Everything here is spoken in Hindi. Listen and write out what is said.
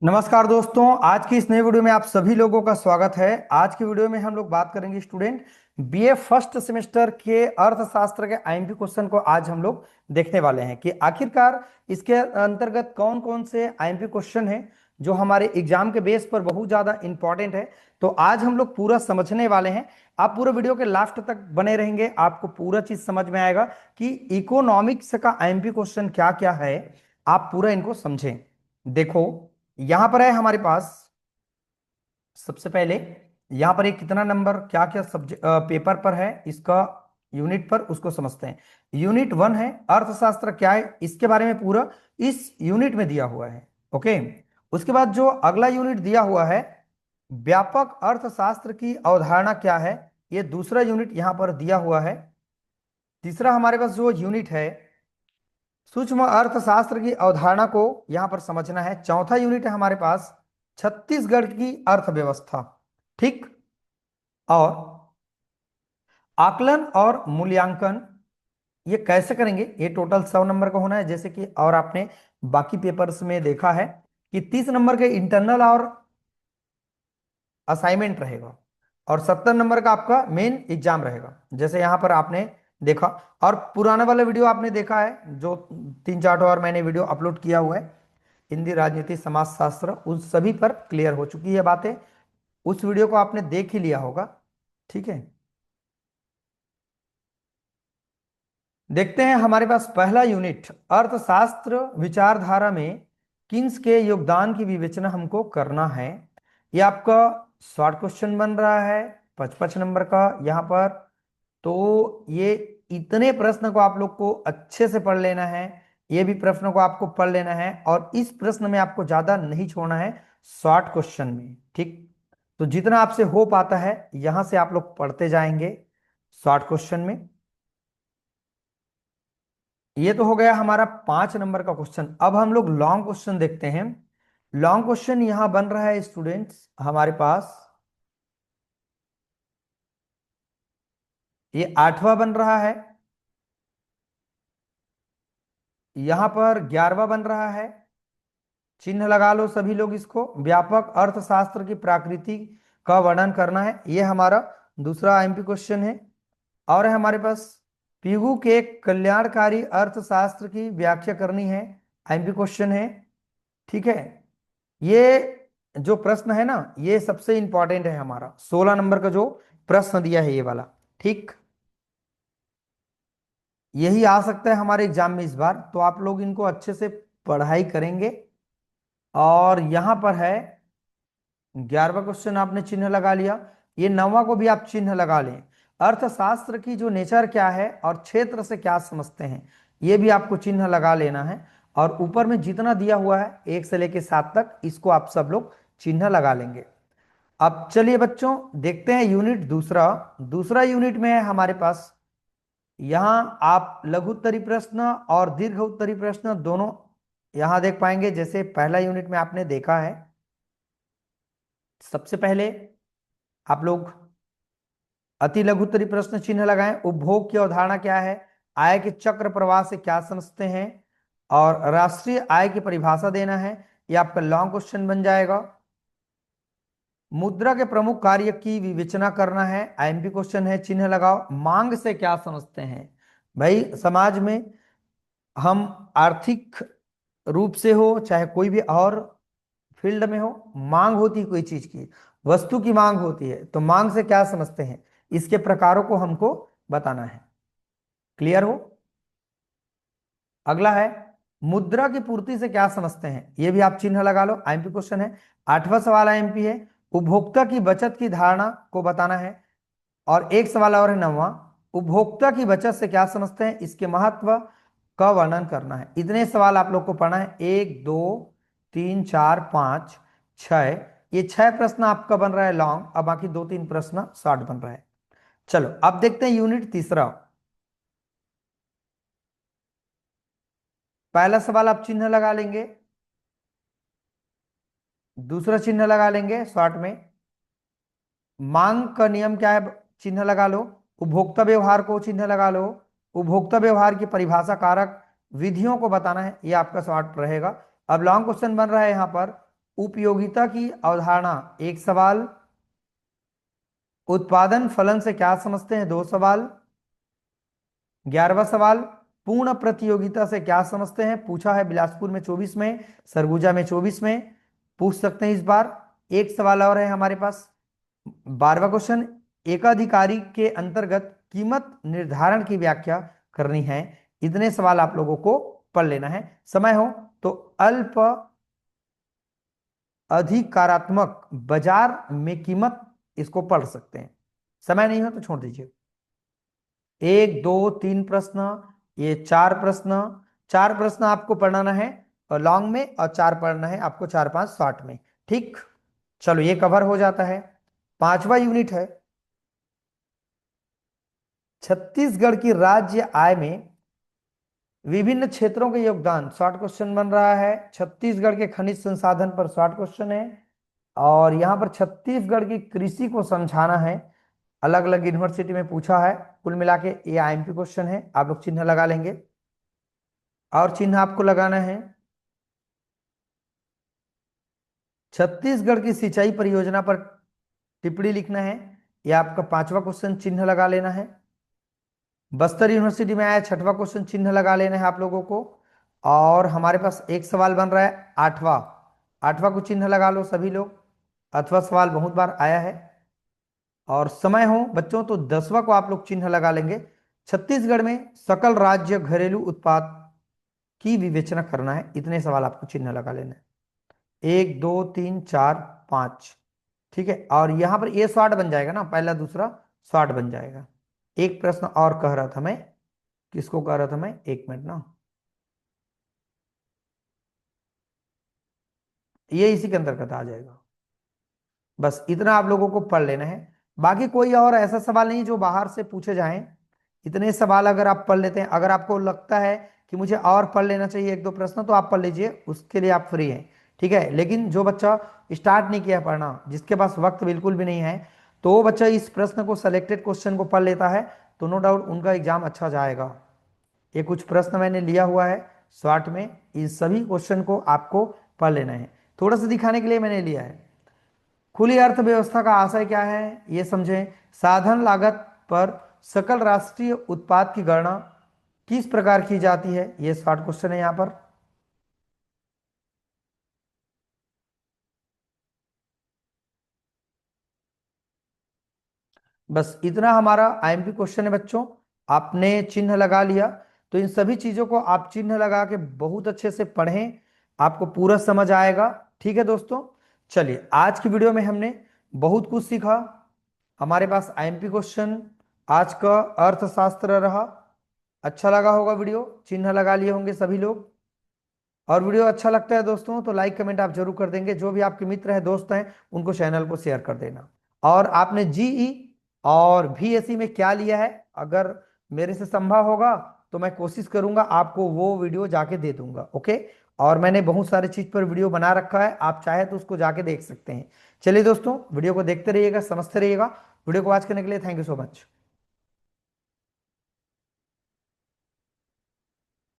नमस्कार दोस्तों, आज की इस नए वीडियो में आप सभी लोगों का स्वागत है। आज की वीडियो में हम लोग बात करेंगे स्टूडेंट बीए फर्स्ट सेमेस्टर के अर्थशास्त्र के आईएमपी क्वेश्चन को आज हम लोग देखने वाले हैं कि आखिरकार इसके अंतर्गत कौन कौन से आईएमपी क्वेश्चन हैं जो हमारे एग्जाम के बेस पर बहुत ज्यादा इंपॉर्टेंट है। तो आज हम लोग पूरा समझने वाले हैं। आप पूरे वीडियो के लास्ट तक बने रहेंगे, आपको पूरा चीज समझ में आएगा कि इकोनॉमिक्स का आईएमपी क्वेश्चन क्या क्या है। आप पूरा इनको समझें। देखो, यहां पर है हमारे पास सबसे पहले यहां पर एक कितना नंबर क्या क्या सब्जेक्ट पेपर पर है इसका यूनिट पर उसको समझते हैं। यूनिट 1 है अर्थशास्त्र क्या है, इसके बारे में पूरा इस यूनिट में दिया हुआ है। ओके, उसके बाद जो अगला यूनिट दिया हुआ है व्यापक अर्थशास्त्र की अवधारणा क्या है, ये दूसरा यूनिट यहां पर दिया हुआ है। तीसरा हमारे पास जो यूनिट है सूक्ष्म अर्थशास्त्र की अवधारणा को यहां पर समझना है। चौथा यूनिट है हमारे पास छत्तीसगढ़ की अर्थव्यवस्था। ठीक, और आकलन और मूल्यांकन ये कैसे करेंगे, ये टोटल 100 नंबर का होना है। जैसे कि और आपने बाकी पेपर्स में देखा है कि 30 नंबर के इंटरनल और असाइनमेंट रहेगा और 70 नंबर का आपका मेन एग्जाम रहेगा, जैसे यहां पर आपने देखा। और पुराना वाला वीडियो आपने देखा है जो 3-4 और मैंने वीडियो अपलोड किया हुआ है, हिंदी राजनीति समाजशास्त्र, उन सभी पर क्लियर हो चुकी है बातें। उस वीडियो को आपने देख ही लिया होगा। ठीक है, देखते हैं हमारे पास पहला यूनिट अर्थशास्त्र विचारधारा में किन्स के योगदान की विवेचना हमको करना है। ये आपका शॉर्ट क्वेश्चन बन रहा है 55 नंबर का यहाँ पर। तो ये इतने प्रश्न को आप लोग को अच्छे से पढ़ लेना है, ये भी प्रश्न को आपको पढ़ लेना है और इस प्रश्न में आपको ज्यादा नहीं छोड़ना है शॉर्ट क्वेश्चन में। ठीक, तो जितना आपसे हो पाता है यहां से आप लोग पढ़ते जाएंगे शॉर्ट क्वेश्चन में। ये तो हो गया हमारा 5 नंबर का क्वेश्चन। अब हम लोग लॉन्ग क्वेश्चन देखते हैं। लॉन्ग क्वेश्चन यहां बन रहा है स्टूडेंट्स हमारे पास, ये 8वां बन रहा है, यहां पर 11वां बन रहा है। चिन्ह लगा लो सभी लोग इसको। व्यापक अर्थशास्त्र की प्रकृति का वर्णन करना है, ये हमारा दूसरा आईएमपी क्वेश्चन है। और है हमारे पास पीगू के कल्याणकारी अर्थशास्त्र की व्याख्या करनी है, आईएमपी क्वेश्चन है। ठीक है, ये जो प्रश्न है ना ये सबसे इंपॉर्टेंट है हमारा 16 नंबर का जो प्रश्न दिया है ये वाला। ठीक, यही आ सकता है हमारे एग्जाम में इस बार, तो आप लोग इनको अच्छे से पढ़ाई करेंगे। और यहां पर है 11वां क्वेश्चन आपने चिन्ह लगा लिया, ये 9वां को भी आप चिन्ह लगा लें। अर्थशास्त्र की जो नेचर क्या है और क्षेत्र से क्या समझते हैं, ये भी आपको चिन्ह लगा लेना है। और ऊपर में जितना दिया हुआ है 1 से लेकर 7 तक, इसको आप सब लोग चिन्ह लगा लेंगे। अब चलिए बच्चों देखते हैं यूनिट दूसरा। दूसरा यूनिट में है हमारे पास, यहां आप लघु उत्तरी प्रश्न और दीर्घ उत्तरी प्रश्न दोनों यहां देख पाएंगे। जैसे पहला यूनिट में आपने देखा है, सबसे पहले आप लोग अति लघु उत्तरी प्रश्न चिन्ह लगाएं। उपभोग की अवधारणा क्या है, आय के चक्र प्रवाह से क्या समझते हैं, और राष्ट्रीय आय की परिभाषा देना है। यह आपका लॉन्ग क्वेश्चन बन जाएगा। मुद्रा के प्रमुख कार्य की विवेचना करना है, आईएमपी क्वेश्चन है, चिन्ह लगाओ। मांग से क्या समझते हैं, भाई समाज में हम आर्थिक रूप से हो चाहे कोई भी और फील्ड में हो, मांग होती है कोई चीज की, वस्तु की मांग होती है, तो मांग से क्या समझते हैं, इसके प्रकारों को हमको बताना है। क्लियर हो। अगला है मुद्रा की पूर्ति से क्या समझते हैं, ये भी आप चिन्ह लगा लो, आईएमपी क्वेश्चन है। 8वां सवाल आईएमपी है, उपभोक्ता की बचत की धारणा को बताना है। और एक सवाल और है 9वां, उपभोक्ता की बचत से क्या समझते हैं, इसके महत्व का वर्णन करना है। इतने सवाल आप लोग को पढ़ना है, 1 2 3 4 5 6, ये 6 प्रश्न आपका बन रहा है लॉन्ग, अब बाकी 2-3 प्रश्न शॉर्ट बन रहा है। चलो अब देखते हैं यूनिट तीसरा। पहला सवाल आप चिन्ह लगा लेंगे, दूसरा चिन्ह लगा लेंगे शॉर्ट में। मांग का नियम क्या है, चिन्ह लगा लो। उपभोक्ता व्यवहार को चिन्ह लगा लो। उपभोक्ता व्यवहार की परिभाषा कारक विधियों को बताना है, ये आपका शॉर्ट रहेगा। अब लॉन्ग क्वेश्चन बन रहा है यहां पर, उपयोगिता की अवधारणा, एक सवाल। उत्पादन फलन से क्या समझते हैं, दो सवाल। 11वां सवाल, पूर्ण प्रतियोगिता से क्या समझते हैं, पूछा है बिलासपुर में 24 में, सरगुजा में 24 में, पूछ सकते हैं इस बार। एक सवाल और है हमारे पास। 12वां क्वेश्चन, एकाधिकारी के अंतर्गत कीमत निर्धारण की व्याख्या करनी है। इतने सवाल आप लोगों को पढ़ लेना है। समय हो तो अल्प अधिकारात्मक बाजार में कीमत, इसको पढ़ सकते हैं। समय नहीं हो तो छोड़ दीजिए। एक दो तीन प्रश्न, ये चार प्रश्न। चार प्रश्न आपको पढ़ना है और लॉन्ग में, और चार पढ़ना है आपको 4 5 शॉर्ट में। ठीक, चलो ये कवर हो जाता है। 5वां यूनिट है, छत्तीसगढ़ की राज्य आय में विभिन्न क्षेत्रों के योगदान। शॉर्ट क्वेश्चन बन रहा है। छत्तीसगढ़ के खनिज संसाधन पर शॉर्ट क्वेश्चन है, और यहां पर छत्तीसगढ़ की कृषि को समझाना है। अलग अलग यूनिवर्सिटी में पूछा है। कुल मिला के ये आईएमपी क्वेश्चन है, आप लोग चिन्ह लगा लेंगे। और चिन्ह आपको लगाना है, छत्तीसगढ़ की सिंचाई परियोजना पर टिप्पणी लिखना है। यह आपका 5वां क्वेश्चन, चिन्ह लगा लेना है। बस्तर यूनिवर्सिटी में आया 6वां क्वेश्चन, चिन्ह लगा लेना है आप लोगों को। और हमारे पास एक सवाल बन रहा है 8वां। 8वां को चिन्ह लगा लो सभी लोग, अथवा सवाल बहुत बार आया है। और समय हो बच्चों तो 10वां को आप लोग चिन्ह लगा लेंगे। छत्तीसगढ़ में सकल राज्य घरेलू उत्पाद की विवेचना करना है। इतने सवाल आपको चिन्ह लगा लेना है। 1 2 3 4 5, ठीक है। और यहां पर ये शॉर्ट बन जाएगा ना, पहला दूसरा शॉर्ट बन जाएगा। एक प्रश्न और कह रहा था मैं, किसको कह रहा था मैं, एक मिनट ना, ये इसी के अंतर्गत आ जाएगा। बस इतना आप लोगों को पढ़ लेना है। बाकी कोई और ऐसा सवाल नहीं जो बाहर से पूछे जाएं। इतने सवाल अगर आप पढ़ लेते हैं, अगर आपको लगता है कि मुझे और पढ़ लेना चाहिए एक दो प्रश्न, तो आप पढ़ लीजिए, उसके लिए आप फ्री हैं। ठीक है, लेकिन जो बच्चा स्टार्ट नहीं किया पढ़ना, जिसके पास वक्त बिल्कुल भी नहीं है, तो वो बच्चा इस प्रश्न को, सेलेक्टेड क्वेश्चन को पढ़ लेता है, तो नो डाउट उनका एग्जाम अच्छा जाएगा। ये कुछ प्रश्न मैंने लिया हुआ है शॉर्ट में, इन सभी क्वेश्चन को आपको पढ़ लेना है। थोड़ा सा दिखाने के लिए मैंने लिया है। खुली अर्थव्यवस्था का आशय क्या है, ये समझें। साधन लागत पर सकल राष्ट्रीय उत्पाद की गणना किस प्रकार की जाती है, ये शॉर्ट क्वेश्चन है यहां पर। बस इतना हमारा आईएमपी क्वेश्चन है बच्चों। आपने चिन्ह लगा लिया, तो इन सभी चीजों को आप चिन्ह लगा के बहुत अच्छे से पढ़ें, आपको पूरा समझ आएगा। ठीक है दोस्तों, चलिए आज की वीडियो में हमने बहुत कुछ सीखा। हमारे पास आईएमपी क्वेश्चन, आज का अर्थशास्त्र रहा। अच्छा लगा होगा वीडियो, चिन्ह लगा लिए होंगे सभी लोग। और वीडियो अच्छा लगता है दोस्तों तो लाइक कमेंट आप जरूर कर देंगे। जो भी आपके मित्र हैं, दोस्त हैं, उनको चैनल को शेयर कर देना। और आपने जीई और VSE में क्या लिया है, अगर मेरे से संभव होगा तो मैं कोशिश करूंगा आपको वो वीडियो जाके दे दूंगा। ओके, और मैंने बहुत सारे चीज पर वीडियो बना रखा है, आप चाहे तो उसको जाके देख सकते हैं। चलिए दोस्तों, वीडियो को देखते रहिएगा, समझते रहिएगा। वीडियो को वॉच करने के लिए थैंक यू सो मच।